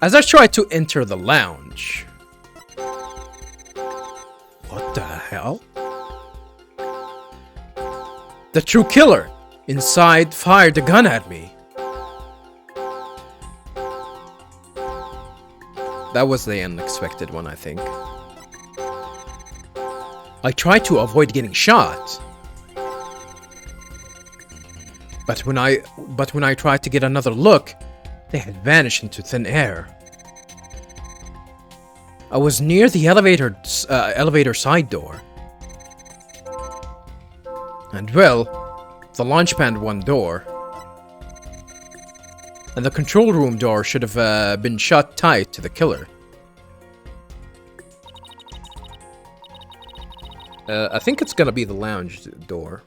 As I tried to enter the lounge... What the hell? The true killer inside fired a gun at me. That was the unexpected one, I think. I tried to avoid getting shot. But when I tried to get another look, they had vanished into thin air. I was near the elevator side door. And well, the launch pad one door. And the control room door should have been shut tight to the killer. I think it's gonna be the lounge door.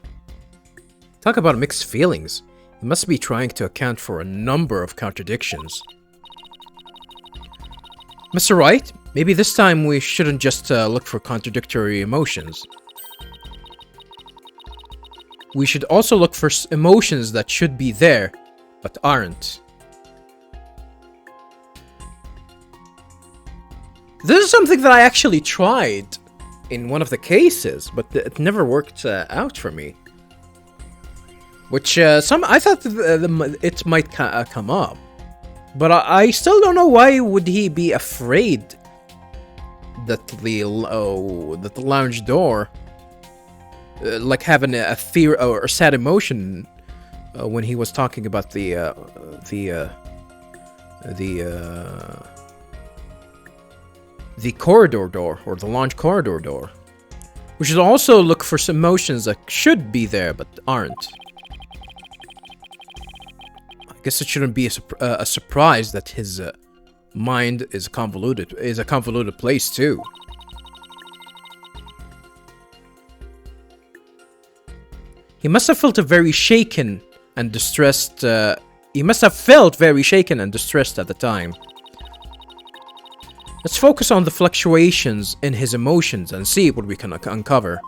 Talk about mixed feelings. He must be trying to account for a number of contradictions. Mr. Wright, maybe this time we shouldn't just look for contradictory emotions. We should also look for emotions that should be there, but aren't. This is something that I actually tried in one of the cases, but it never worked out for me. Which, I thought it might come up. But I still don't know why would he be afraid that the lounge door, like having a fear or sad emotion when he was talking about the corridor door, or the launch corridor door. We should also look for some emotions that should be there but aren't. I guess it shouldn't be a surprise that his mind is a convoluted place too. He must have felt very shaken and distressed. He must have felt very shaken and distressed at the time. Let's focus on the fluctuations in his emotions and see what we can uncover.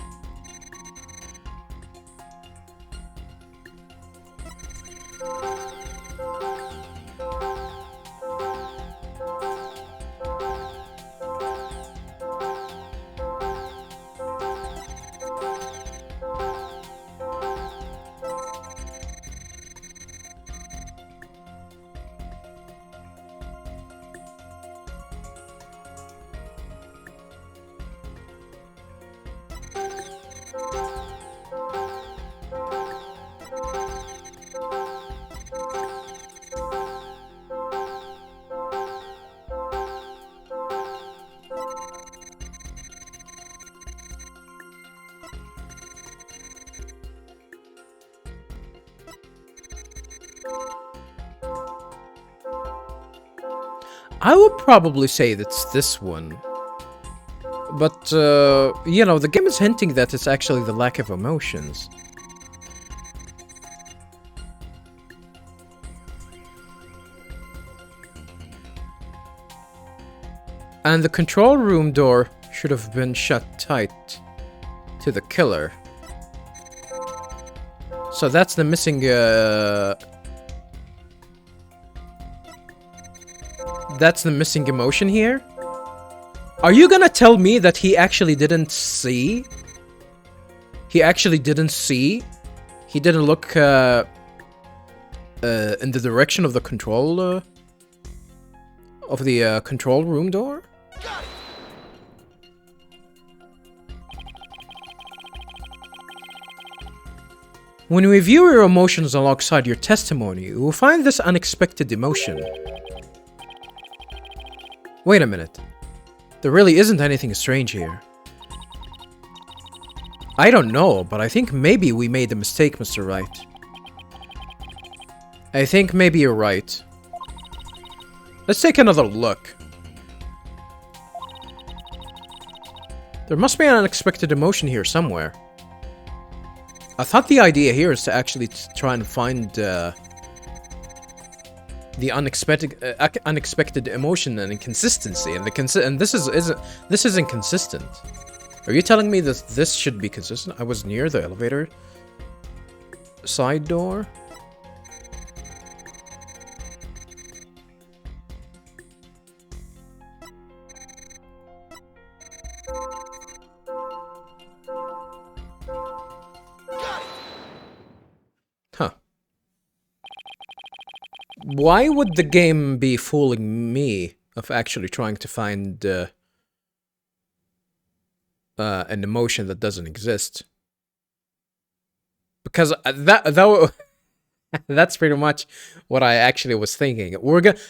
I would probably say that's this one. But, you know, the game is hinting that it's actually the lack of emotions. And the control room door should have been shut tight to the killer. So that's the missing, that's the missing emotion here? Are you gonna tell me that he actually didn't see? He actually didn't see? He didn't look in the direction of the control control room door? When we view your emotions alongside your testimony, we will find this unexpected emotion. Wait a minute. There really isn't anything strange here. I don't know, but I think maybe we made a mistake, Mr. Wright. I think maybe you're right. Let's take another look. There must be an unexpected emotion here somewhere. I thought the idea here is to actually try and find the unexpected emotion and inconsistency, and this isn't consistent. Are you telling me that this should be consistent? I was near the elevator side door. Why would the game be fooling me of actually trying to find an emotion that doesn't exist? Because that's pretty much what I actually was thinking.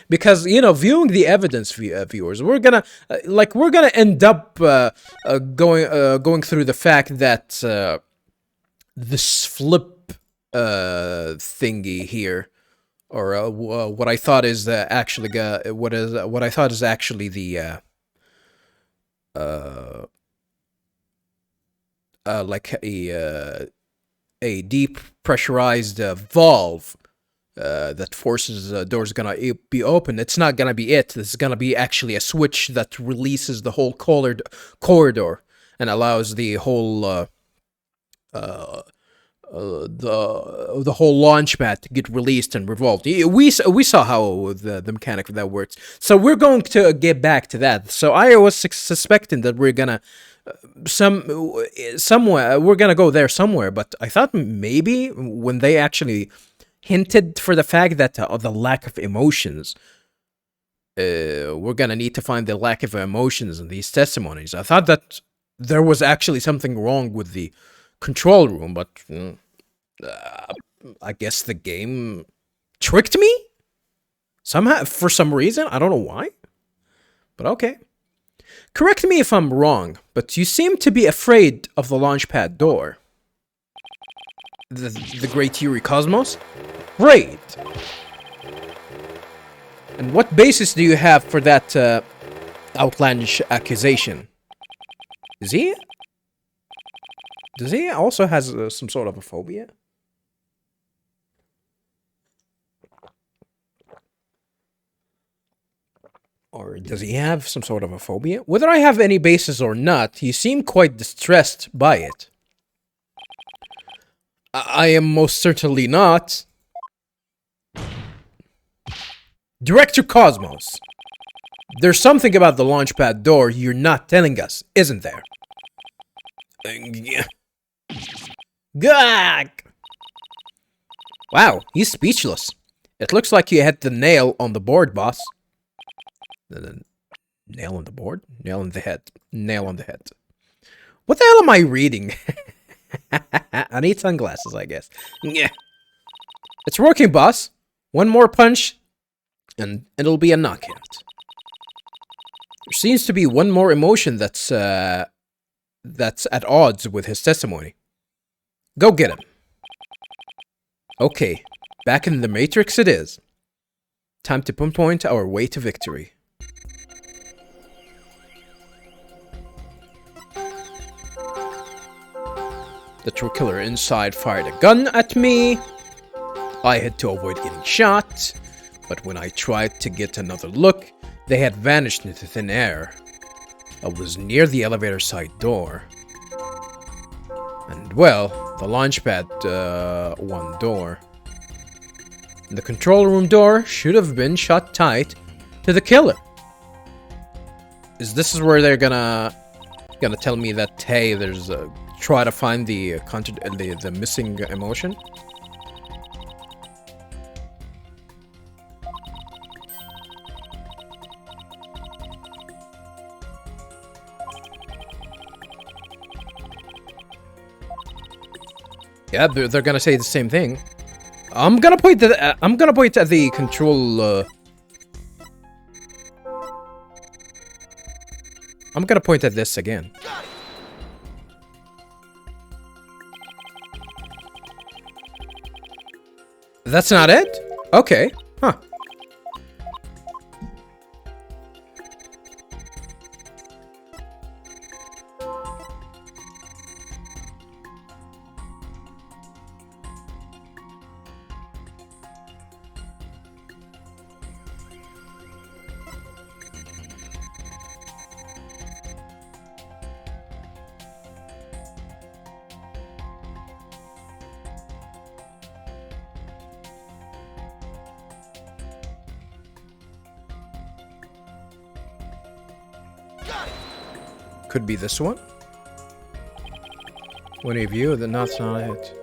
Because viewing the evidence, viewers, we're gonna end up going through the fact that this flip thingy here, or what I thought is actually what I thought is actually the like a deep pressurized valve that forces doors gonna be open. It's not gonna be it. This is gonna be actually a switch that releases the whole corridor and allows the whole the whole launch pad to get released and revolved. We saw how the mechanic of that works. So we're going to get back to that. So I was suspecting that we're gonna somewhere we're gonna go there somewhere, but I thought maybe when they actually hinted for the fact that the lack of emotions, we're gonna need to find the lack of emotions in these testimonies. I thought that there was actually something wrong with the control room, but I guess the game tricked me somehow, for some reason. I don't know why, but okay. Correct me if I'm wrong, but you seem to be afraid of the launchpad door. The great Yuri Cosmos? Great! And what basis do you have for that outlandish accusation? Does he also has some sort of a phobia? Or does he have some sort of a phobia? Whether I have any basis or not, he seemed quite distressed by it. I am most certainly not. Director Cosmos, there's something about the launchpad door you're not telling us, isn't there? Gag! Wow, he's speechless. It looks like you hit the nail on the board, boss. Nail on the board? Nail on the head. Nail on the head. What the hell am I reading? I need sunglasses, I guess. Yeah. It's working, boss. One more punch, and it'll be a knockout. There seems to be one more emotion that's at odds with his testimony. Go get him. Okay, back in the Matrix it is. Time to pinpoint our way to victory. The true killer inside fired a gun at me. I had to avoid getting shot, but when I tried to get another look, they had vanished into thin air. I was near the elevator side door. And well, the launchpad, one door. The control room door should have been shut tight to the killer. Is this where they're gonna tell me that, hey, there's a... Try to find the missing emotion. Yeah, they're gonna say the same thing. I'm gonna point at the control. I'm gonna point at this again. That's not it? Okay. Huh. Could be this one. When you view, then that's not it.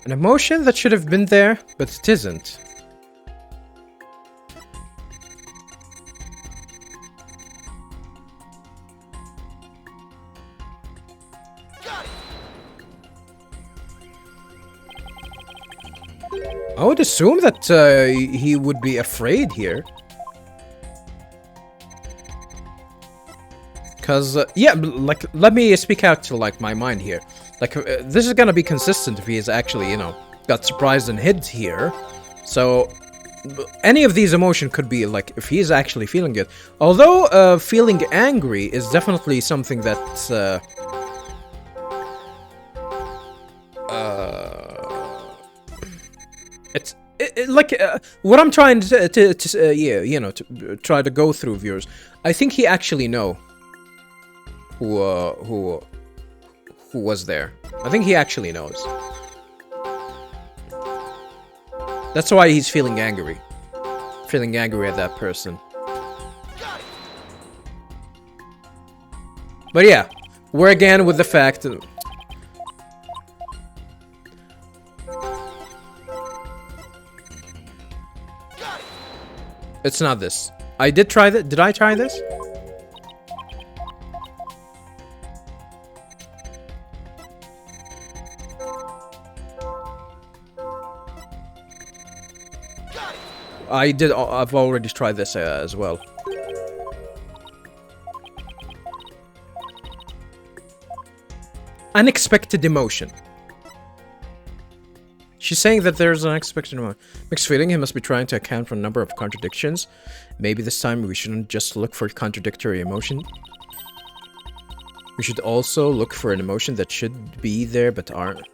An emotion that should have been there, but it isn't. I would assume that he would be afraid here. Cause, yeah, like, let me speak out to, like, my mind here. Like, this is gonna be consistent if he is actually, you know, got surprised and hid here. So, any of these emotions could be, like, if he's actually feeling it. Although, feeling angry is definitely something that's, like, what I'm trying to yeah, you know, to try to go through, viewers. I think he actually know who was there. I think he actually knows. That's why he's feeling angry. Feeling angry at that person. But yeah, we're again with the fact that it's not this. I did try that. Did I try this? I did. I've already tried this as well. Unexpected emotion. She's saying that there's an unexpected emotion. Mixed feeling. He must be trying to account for a number of contradictions. Maybe this time we shouldn't just look for contradictory emotion. We should also look for an emotion that should be there but aren't.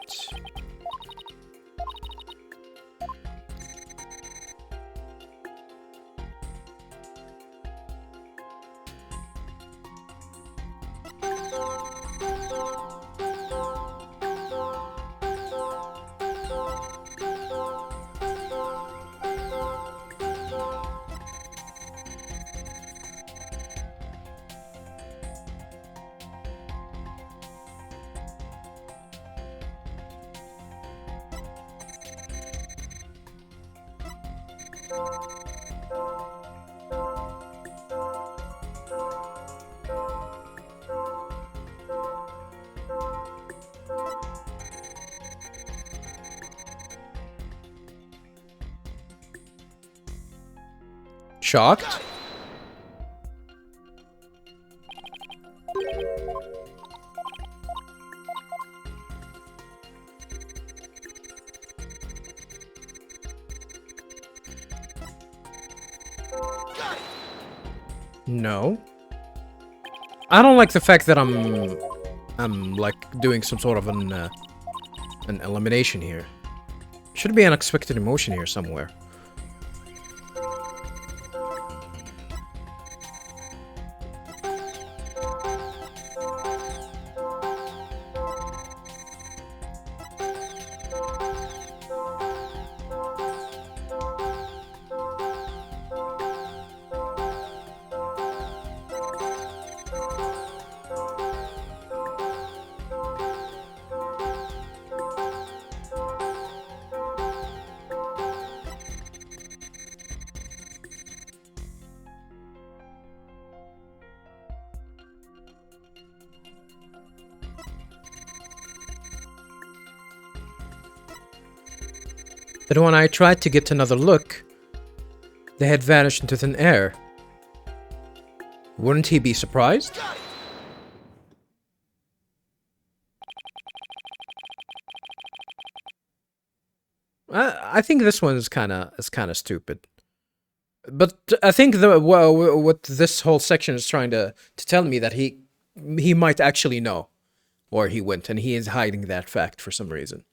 Shocked? No. I don't like the fact that I'm like doing some sort of an elimination here. Should be an unexpected emotion here somewhere. But when I tried to get another look, they had vanished into thin air. Wouldn't he be surprised? I think this one is kind of stupid. But I think what this whole section is trying to tell me that he might actually know where he went, and he is hiding that fact for some reason.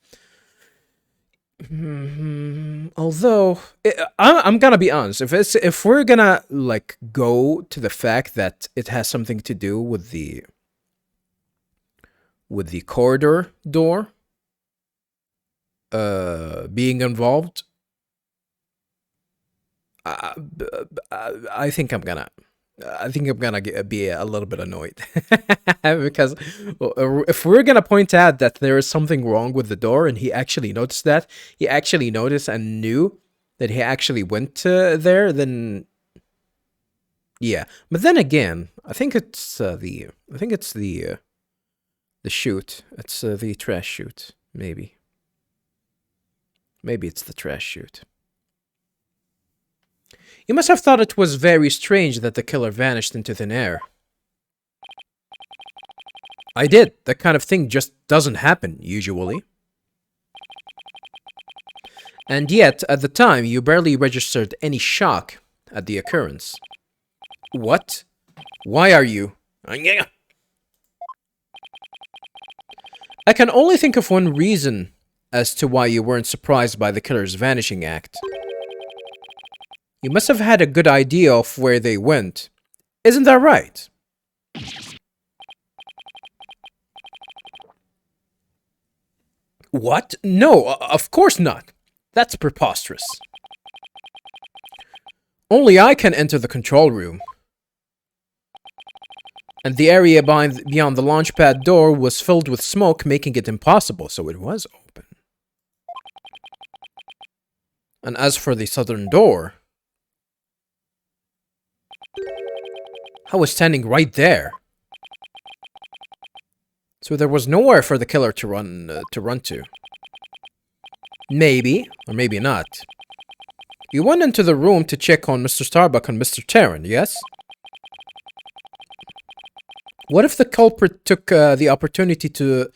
Although I'm gonna be honest, if we're gonna like go to the fact that it has something to do with the corridor door being involved, I think I'm gonna I think I'm gonna be a little bit annoyed because if we're gonna point out that there is something wrong with the door, and he actually noticed that, he actually noticed and knew that he actually went there, then yeah. But then again, I think it's the chute. It's the trash chute, maybe. Maybe it's the trash chute. You must have thought it was very strange that the killer vanished into thin air. I did. That kind of thing just doesn't happen, usually. And yet, at the time, you barely registered any shock at the occurrence. What? Why are you? I can only think of one reason as to why you weren't surprised by the killer's vanishing act. You must have had a good idea of where they went. Isn't that right? What? No, of course not. That's preposterous. Only I can enter the control room. And the area beyond the launchpad door was filled with smoke, making it impossible, so it was open. And as for the southern door, I was standing right there. So there was nowhere for the killer to run to. Maybe, or maybe not. You went into the room to check on Mr. Starbuck and Mr. Tarrant, yes? What if the culprit took the opportunity to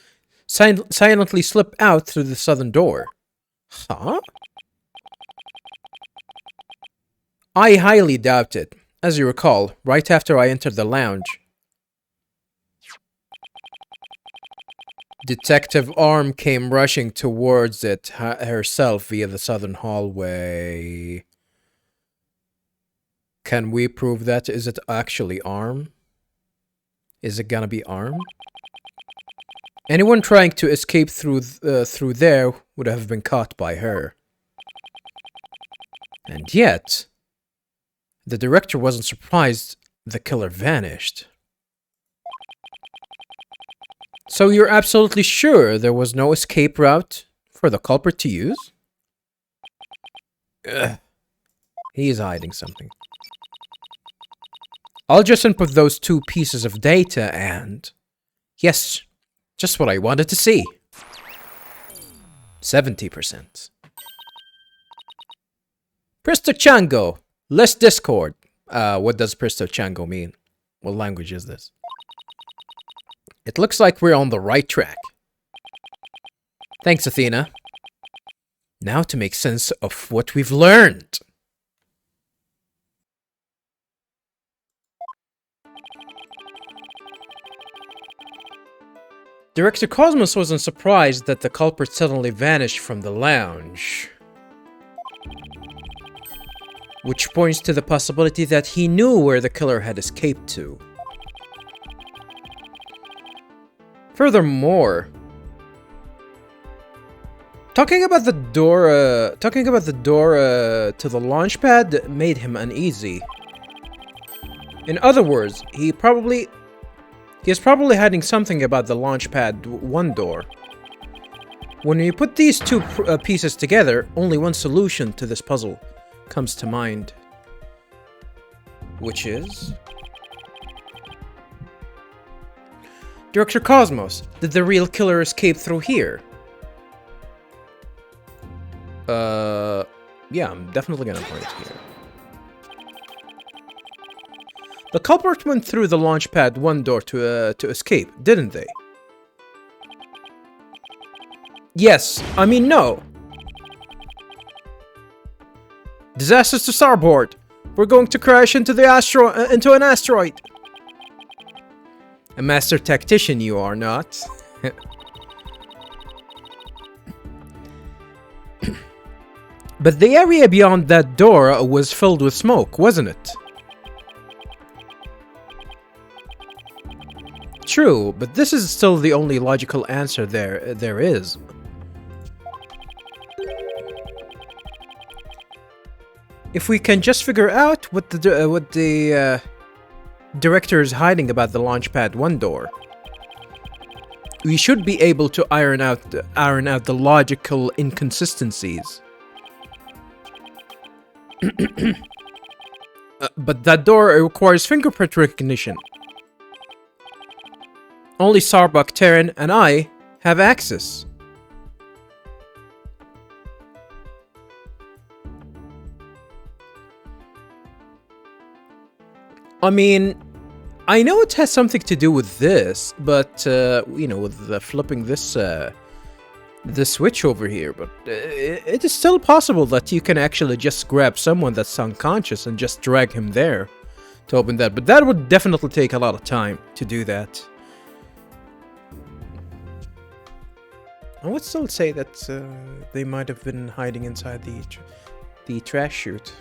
silently slip out through the southern door? Huh? I highly doubt it. As you recall, right after I entered the lounge, Detective Arm came rushing towards it herself via the southern hallway. Can we prove that? Is it actually Arm? Is it gonna be Arm? Anyone trying to escape through there would have been caught by her. And yet, the director wasn't surprised the killer vanished. So you're absolutely sure there was no escape route for the culprit to use? Ugh. He's hiding something. I'll just input those 2 pieces of data and... Yes, just what I wanted to see. 70%. Presto Chango! Less Discord. What does Presto Chango mean? What language is this? It looks like we're on the right track. Thanks, Athena. Now to make sense of what we've learned. Director Cosmos wasn't surprised that the culprit suddenly vanished from the lounge. Which points to the possibility that he knew where the killer had escaped to. Furthermore, talking about the door to the launch pad made him uneasy. In other words, he is probably hiding something about the launch pad 1 door. When you put these 2 pieces together, only one solution to this puzzle comes to mind, which is... Director Cosmos, did the real killer escape through here? Yeah, I'm definitely gonna point here. The culprit went through the launchpad 1 door to escape, didn't they? Yes, I mean no. Disasters to starboard. We're going to crash into an asteroid. A master tactician you are not. But the area beyond that door was filled with smoke, wasn't it? True, but this is still the only logical answer there is. If we can just figure out what the director is hiding about the Launchpad 1 door. We should be able to iron out the logical inconsistencies. But that door requires fingerprint recognition. Only Sarbok, Terran, and I have access. I mean, I know it has something to do with this, but, you know, with flipping this, the switch over here, but it is still possible that you can actually just grab someone that's unconscious and just drag him there to open that, but that would definitely take a lot of time to do that. I would still say that they might have been hiding inside the trash chute.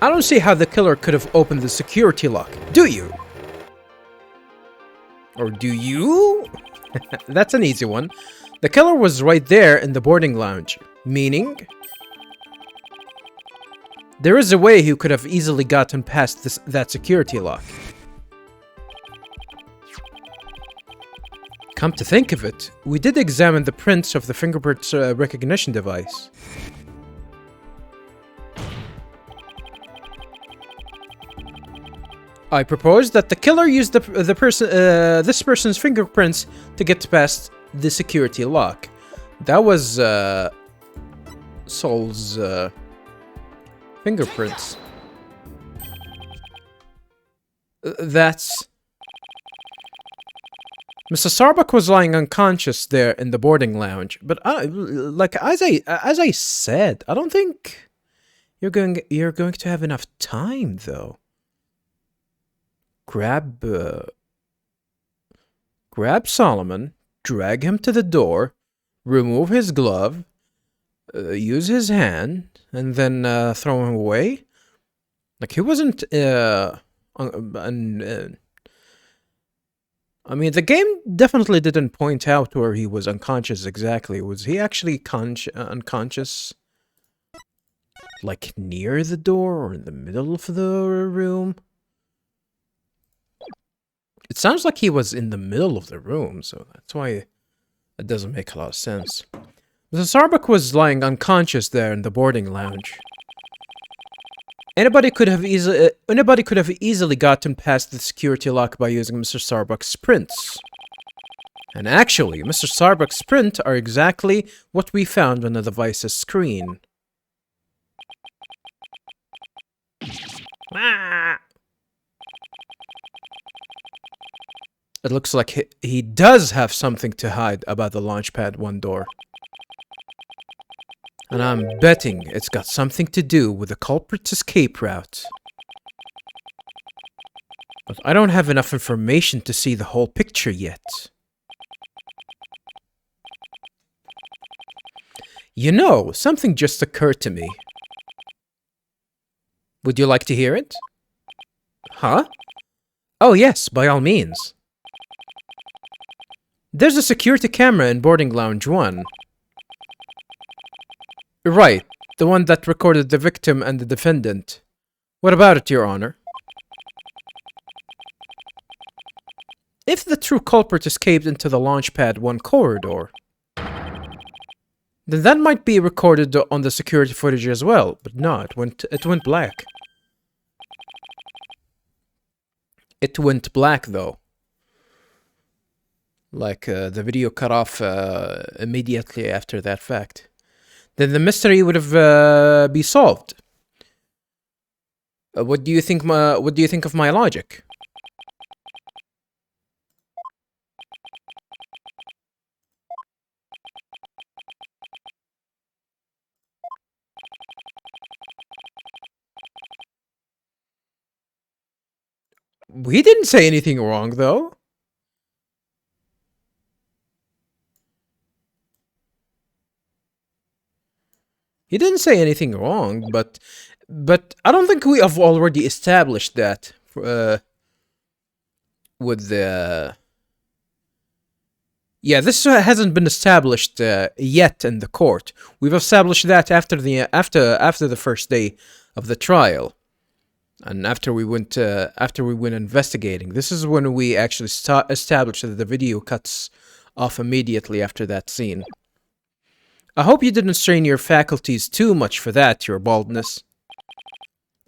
I don't see how the killer could have opened the security lock, do you? Or do you? That's an easy one. The killer was right there in the boarding lounge, meaning there is a way he could have easily gotten past that security lock. Come to think of it, we did examine the prints of the fingerprint recognition device. I propose that the killer used this person's fingerprints to get past the security lock. That was Sol's fingerprints. That's... Mr. Sarbok was lying unconscious there in the boarding lounge, but like as I said, I don't think you're going to have enough time though. Grab Solomon, drag him to the door, remove his glove, use his hand, and then throw him away. Like he wasn't. I mean, the game definitely didn't point out where he was unconscious exactly. Was he actually unconscious? Like near the door or in the middle of the room? It sounds like he was in the middle of the room, so that's why it doesn't make a lot of sense. Mr. Sarbok was lying unconscious there in the boarding lounge. Anybody could have easily gotten past the security lock by using Mr. Sarbok's prints. And actually, Mr. Sarbok's prints are exactly what we found on the device's screen. It looks like he does have something to hide about the Launchpad 1 door. And I'm betting it's got something to do with the culprit's escape route. But I don't have enough information to see the whole picture yet. You know, something just occurred to me. Would you like to hear it? Huh? Oh yes, by all means. There's a security camera in boarding lounge 1. Right, the one that recorded the victim and the defendant. What about it, Your Honor? If the true culprit escaped into the Launchpad 1 corridor, then that might be recorded on the security footage as well, but no, it went black. It went black though. Like the video cut off immediately after that fact. Then the mystery would have be solved. What do you think? What do you think of my logic? We didn't say anything wrong, though. He didn't say anything wrong, but I don't think we have already established that with the Yeah, this hasn't been established yet in the court. We've established that after the first day of the trial, and after we went investigating. This is when we actually established that the video cuts off immediately after that scene. I hope you didn't strain your faculties too much for that, Your Baldness.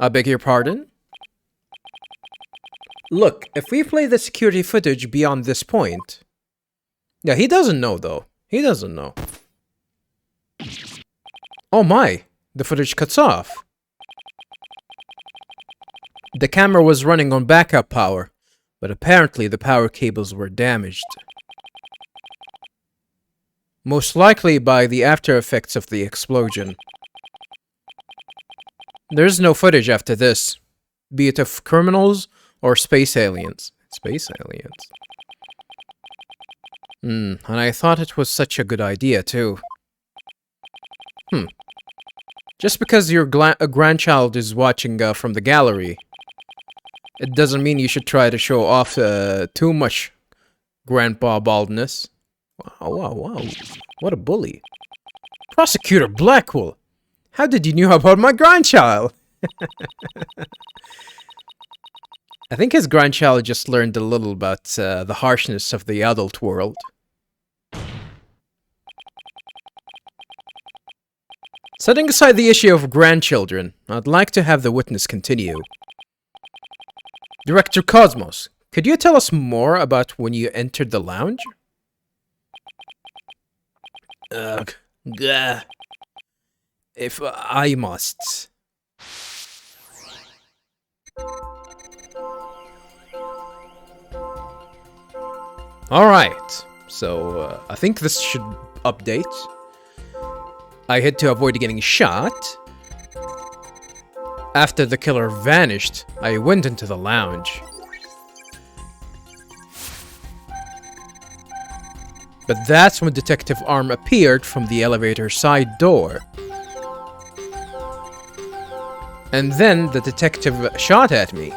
I beg your pardon? Look, if we play the security footage beyond this point... Yeah, he doesn't know, though. He doesn't know. Oh my! The footage cuts off. The camera was running on backup power, but apparently the power cables were damaged. Most likely by the after effects of the explosion. There's no footage after this, be it of criminals or space aliens. Space aliens? And I thought it was such a good idea, too. Just because your grandchild is watching from the gallery, it doesn't mean you should try to show off too much grandpa baldness. Wow. What a bully. Prosecutor Blackwell! How did you know about my grandchild? I think his grandchild just learned a little about the harshness of the adult world. Setting aside the issue of grandchildren, I'd like to have the witness continue. Director Cosmos, could you tell us more about when you entered the lounge? Ugh. Gah. If I must. Alright, so I think this should update. I had to avoid getting shot. After the killer vanished, I went into the lounge. But that's when Detective Arm appeared from the elevator side door. And then the detective shot at me.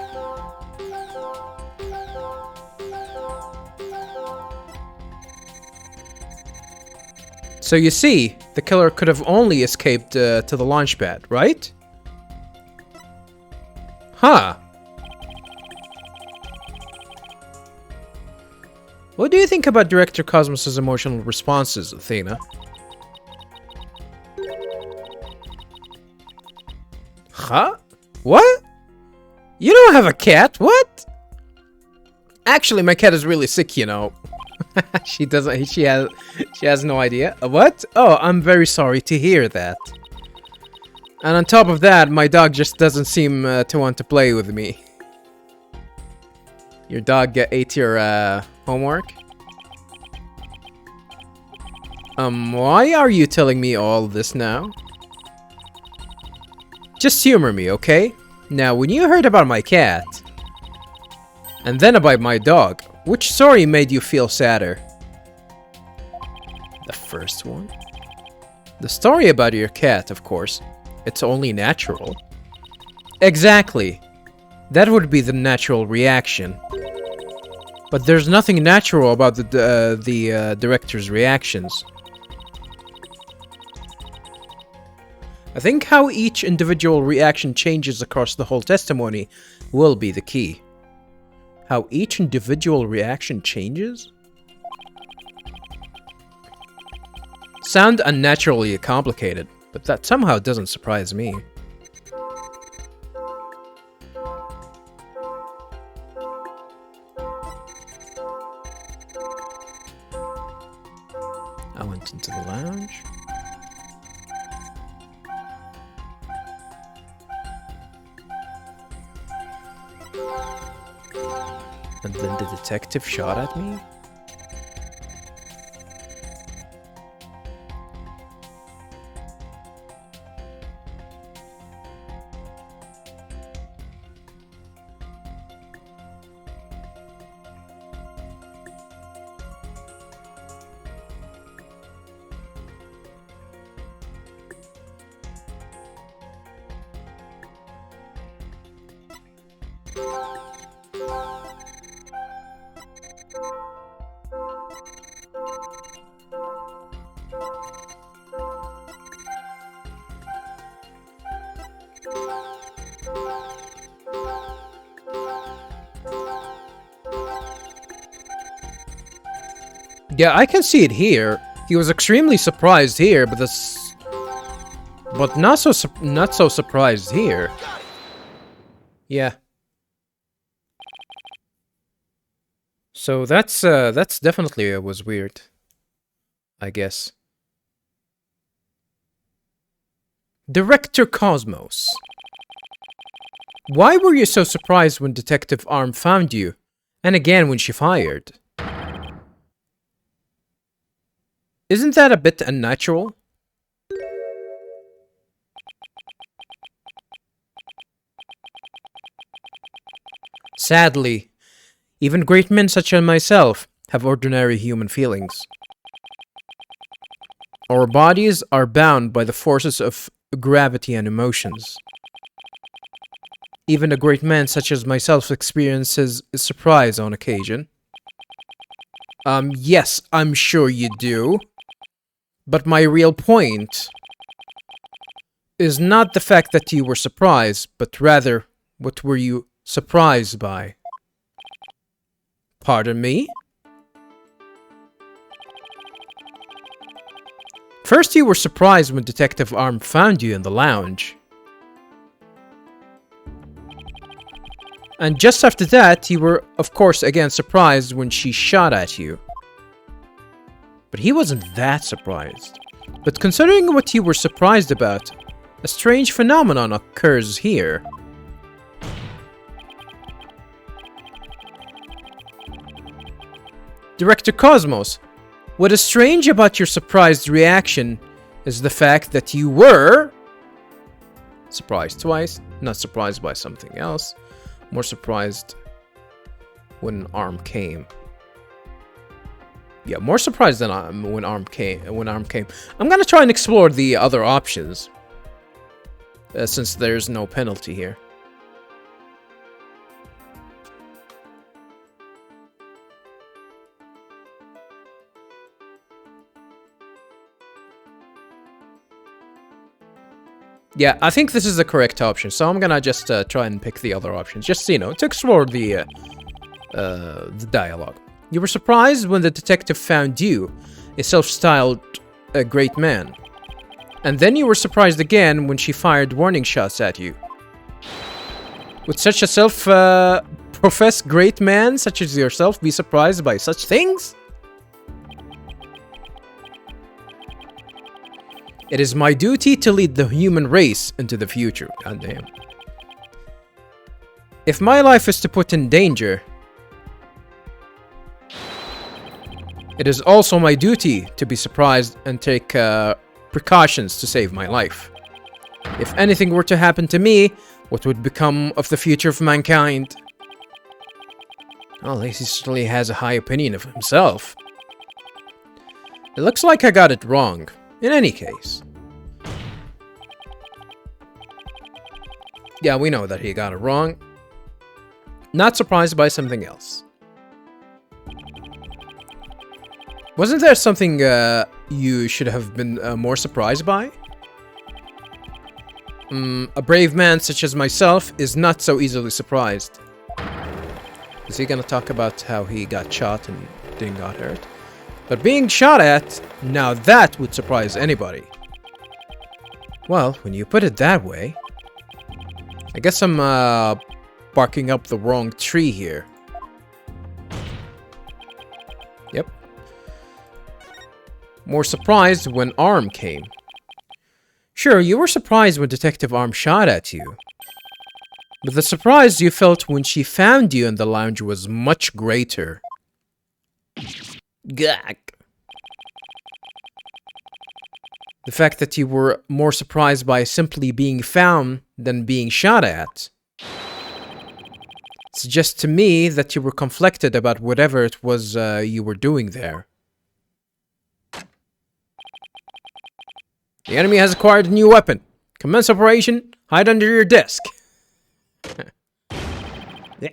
So you see, the killer could have only escaped to the launch pad, right? Huh. What do you think about Director Cosmos' emotional responses, Athena? Huh? What? You don't have a cat? What? Actually, my cat is really sick, you know. She has no idea. What? Oh, I'm very sorry to hear that. And on top of that, my dog just doesn't seem to want to play with me. Your dog ate your homework? Why are you telling me all this now? Just humor me, okay? Now, when you heard about my cat, and then about my dog, which story made you feel sadder? The first one? The story about your cat, of course. It's only natural. Exactly. That would be the natural reaction. But there's nothing natural about the director's reactions. I think how each individual reaction changes across the whole testimony will be the key. How each individual reaction changes? Sound unnaturally complicated, but that somehow doesn't surprise me. I went into the lounge. And then the detective shot at me? Yeah, I can see it here. He was extremely surprised here, but not so surprised here. Yeah. So that's definitely was weird, I guess. Director Cosmos. Why were you so surprised when Detective Arm found you? And again when she fired? Isn't that a bit unnatural? Sadly, even great men such as myself have ordinary human feelings. Our bodies are bound by the forces of gravity and emotions. Even a great man such as myself experiences surprise on occasion. Yes, I'm sure you do. But my real point is not the fact that you were surprised, but rather, what were you surprised by? Pardon me? First you were surprised when Detective Arm found you in the lounge. And just after that, you were, of course, again surprised when she shot at you. But he wasn't that surprised. But considering what you were surprised about, a strange phenomenon occurs here. Director Cosmos, what is strange about your surprised reaction is the fact that you were surprised twice, not surprised by something else, more surprised when Arm came. Yeah, more surprised than when Arm came. I'm gonna try and explore the other options, since there's no penalty here. Yeah, I think this is the correct option, so I'm gonna just try and pick the other options, just you know, to explore the dialogue. You were surprised when the detective found you, a self-styled great man. And then you were surprised again when she fired warning shots at you. Would such a self-professed great man such as yourself be surprised by such things? It is my duty to lead the human race into the future. God damn. If my life is to put in danger, it is also my duty to be surprised and take precautions to save my life. If anything were to happen to me, what would become of the future of mankind? Well, he certainly has a high opinion of himself. It looks like I got it wrong. In any case. Yeah, we know that he got it wrong. Not surprised by something else. Wasn't there something you should have been more surprised by? A brave man such as myself is not so easily surprised. Is he gonna talk about how he got shot and didn't got hurt? But being shot at, now that would surprise anybody. Well, when you put it that way, I guess I'm barking up the wrong tree here. Yep. More surprised when Arm came. Sure, you were surprised when Detective Arm shot at you. But the surprise you felt when she found you in the lounge was much greater. Gag. The fact that you were more surprised by simply being found than being shot at suggests to me that you were conflicted about whatever it was you were doing there. The enemy has acquired a new weapon. Commence operation. Hide under your desk.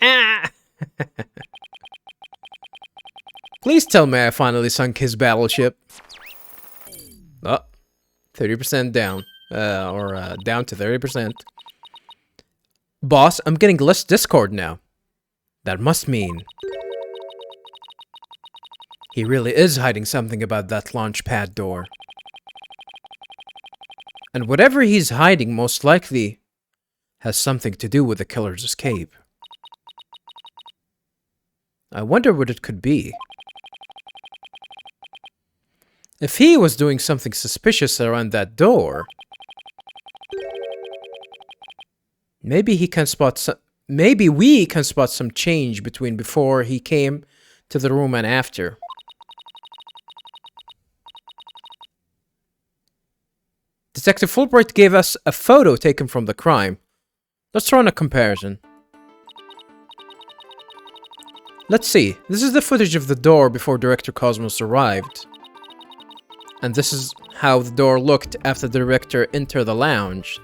Ah! Please tell me I finally sunk his battleship. Oh, 30% down. Down to 30%. Boss, I'm getting less Discord now. That must mean... He really is hiding something about that launch pad door. And whatever he's hiding most likely has something to do with the killer's escape. I wonder what it could be. If he was doing something suspicious around that door, maybe he can spot some... Maybe we can spot some change between before he came to the room and after. Detective Fulbright gave us a photo taken from the crime. Let's run a comparison. Let's see. This is the footage of the door before Director Cosmos arrived. And this is how the door looked after the director entered the lounge.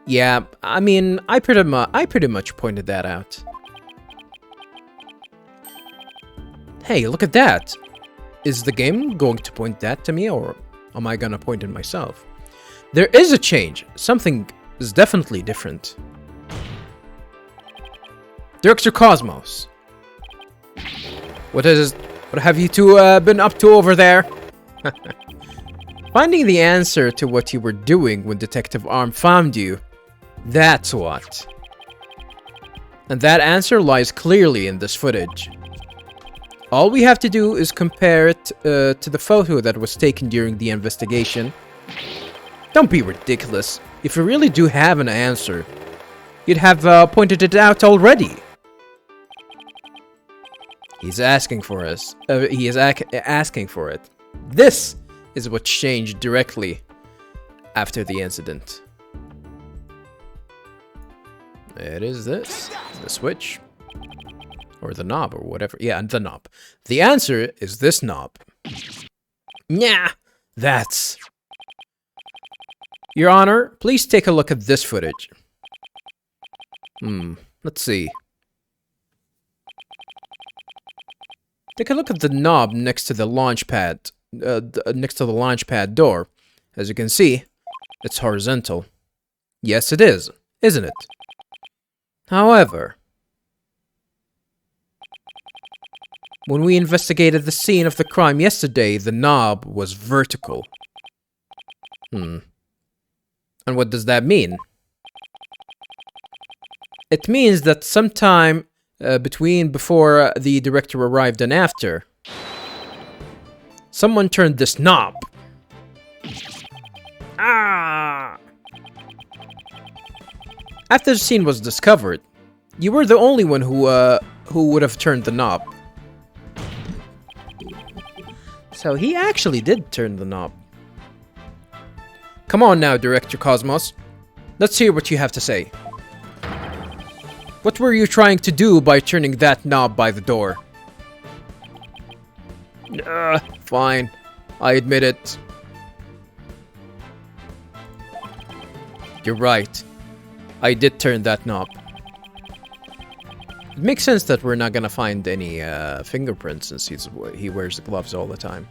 Yeah, I mean, I pretty much pointed that out. Hey, look at that! Is the game going to point that to me, or am I gonna point it myself? There is a change. Something is definitely different. Director Cosmos. What have you two been up to over there? Finding the answer to what you were doing when Detective Arm found you. That's what. And that answer lies clearly in this footage. All we have to do is compare it to the photo that was taken during the investigation. Don't be ridiculous. If you really do have an answer, you'd have pointed it out already. He's asking for us. He is asking for it. This is what changed directly after the incident. It is this. The switch. Or the knob, or whatever. Yeah, the knob. The answer is this knob. Nah, that's... Your Honor, please take a look at this footage. Let's see. Take a look at the knob next to the launch pad. Next to the launch pad door. As you can see, it's horizontal. Yes, it is, isn't it? However, when we investigated the scene of the crime yesterday, the knob was vertical. And what does that mean? It means that sometime between before the director arrived and after, someone turned this knob. After the scene was discovered, you were the only one who would have turned the knob. So he actually did turn the knob. Come on now, Director Cosmos. Let's hear what you have to say. What were you trying to do by turning that knob by the door? Fine. I admit it. You're right. I did turn that knob. It makes sense that we're not gonna find any fingerprints since he wears the gloves all the time.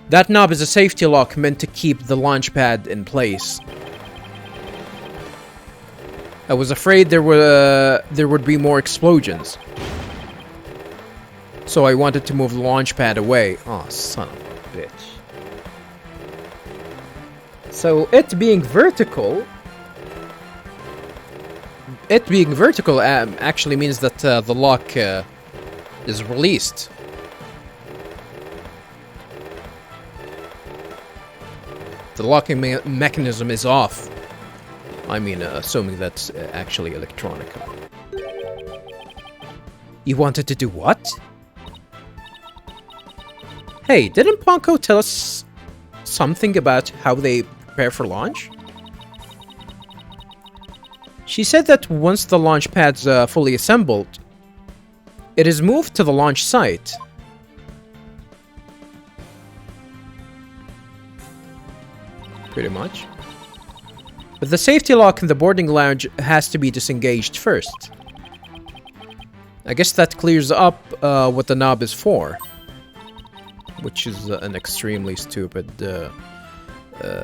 That knob is a safety lock meant to keep the launch pad in place. I was afraid there would be more explosions. So I wanted to move the launch pad away. Oh, son of a bitch. So it being vertical actually means that the lock is released. The locking mechanism is off. I mean, assuming that's actually electronic. You wanted to do what? Hey, didn't Ponko tell us something about how they prepare for launch? She said that once the launch pad's fully assembled, it is moved to the launch site. Pretty much. But the safety lock in the boarding lounge has to be disengaged first. I guess that clears up what the knob is for. Which is an extremely stupid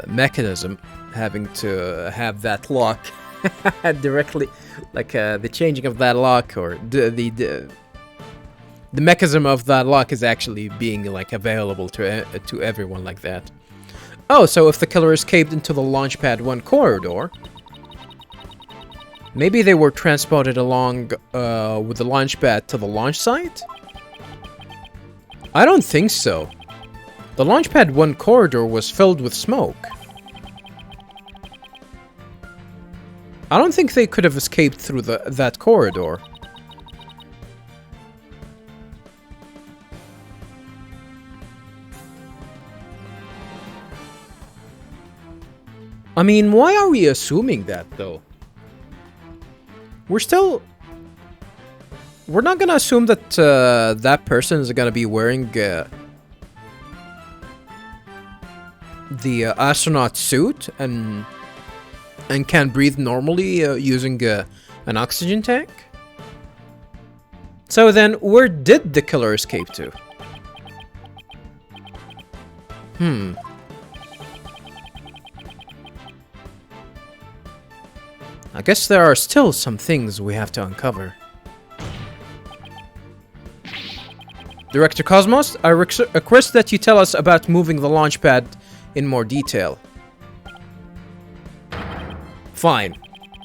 mechanism, having to have that lock directly, like the changing of that lock or the the mechanism of that lock is actually being like available to everyone like that. Oh, so if the killer escaped into the Launchpad 1 corridor, maybe they were transported along with the Launchpad to the launch site? I don't think so. The Launchpad 1 corridor was filled with smoke. I don't think they could have escaped through that corridor. I mean, why are we assuming that, though? We're not gonna assume that that person is gonna be wearing the astronaut suit and can breathe normally using an oxygen tank? So then, where did the killer escape to? I guess there are still some things we have to uncover. Director Cosmos, I request that you tell us about moving the launch pad in more detail. Fine,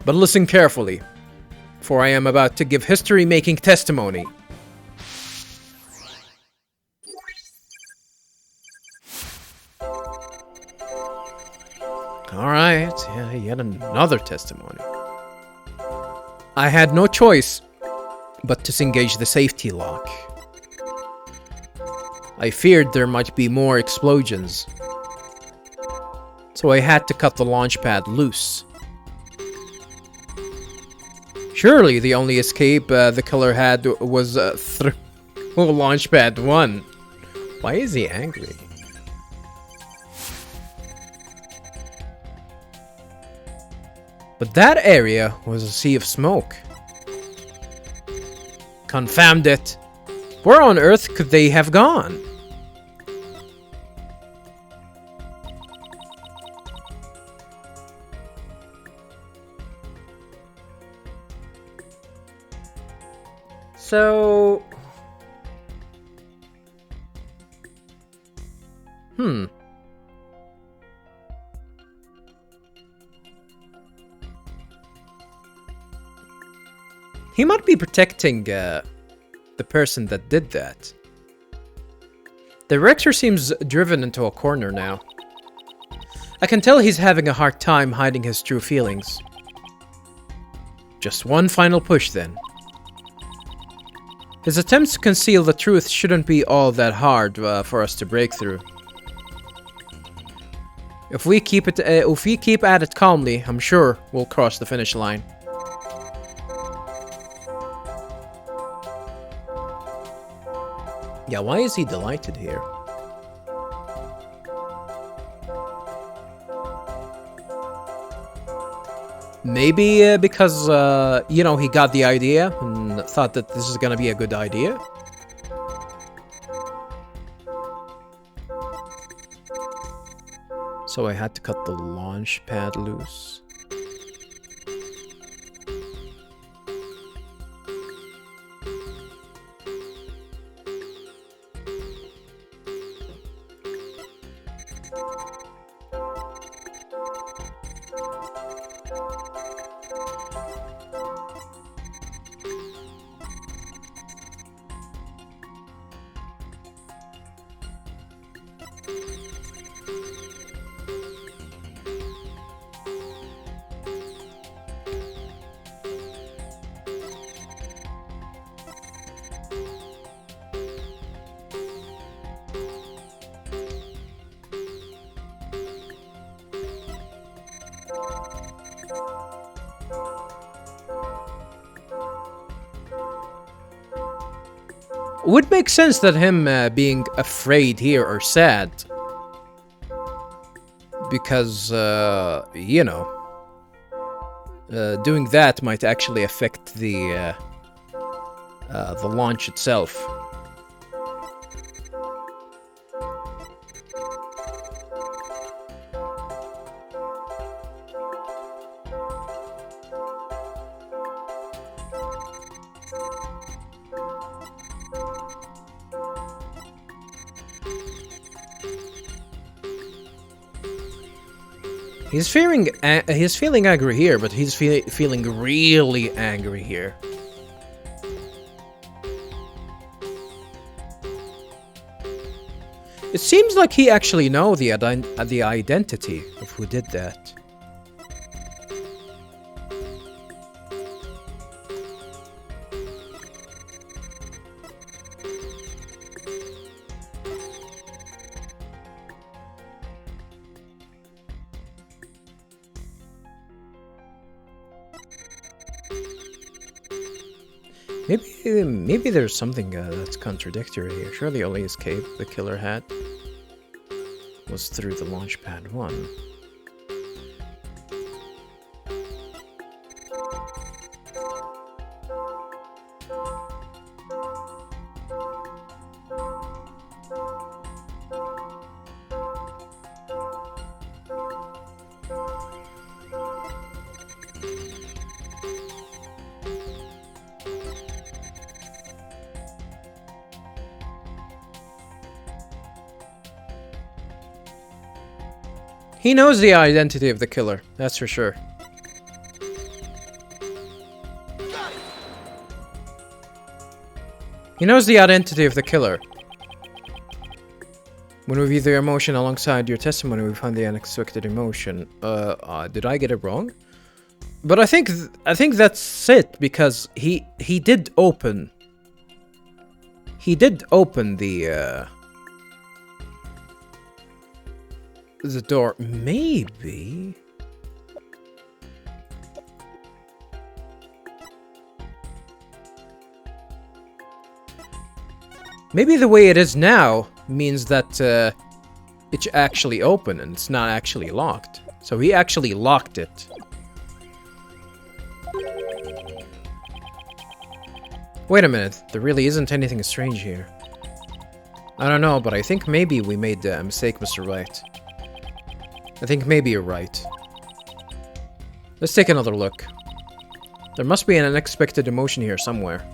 but listen carefully, for I am about to give history-making testimony. Alright, yeah, yet another testimony. I had no choice but to disengage the safety lock. I feared there might be more explosions, so I had to cut the launch pad loose. Surely the only escape the killer had was through launch pad 1. Why is he angry? But that area was a sea of smoke. Confound it! Where on earth could they have gone? So... He might be protecting the person that did that. The director seems driven into a corner now. I can tell he's having a hard time hiding his true feelings. Just one final push then. His attempts to conceal the truth shouldn't be all that hard for us to break through. If we keep at it calmly, I'm sure we'll cross the finish line. Yeah, why is he delighted here? Maybe because, you know, he got the idea and thought that this is gonna be a good idea. So I had to cut the launch pad loose. Would make sense that him being afraid here or sad. Because, you know, doing that might actually affect the launch itself. He's feeling angry here, but he's feeling really angry here. It seems like he actually knows the identity of who did that. Maybe there's something that's contradictory here. Surely only escape the killer had was through the launchpad 1. He knows the identity of the killer, that's for sure. He knows the identity of the killer. When we view the emotion alongside your testimony, we find the unexpected emotion. Did I get it wrong? But I think that's it, because he did open the door. Maybe. Maybe the way it is now means that it's actually open and it's not actually locked. So he actually locked it. Wait a minute, there really isn't anything strange here. I don't know, but I think maybe we made a mistake, Mr. Wright. I think maybe you're right. Let's take another look. There must be an unexpected emotion here somewhere.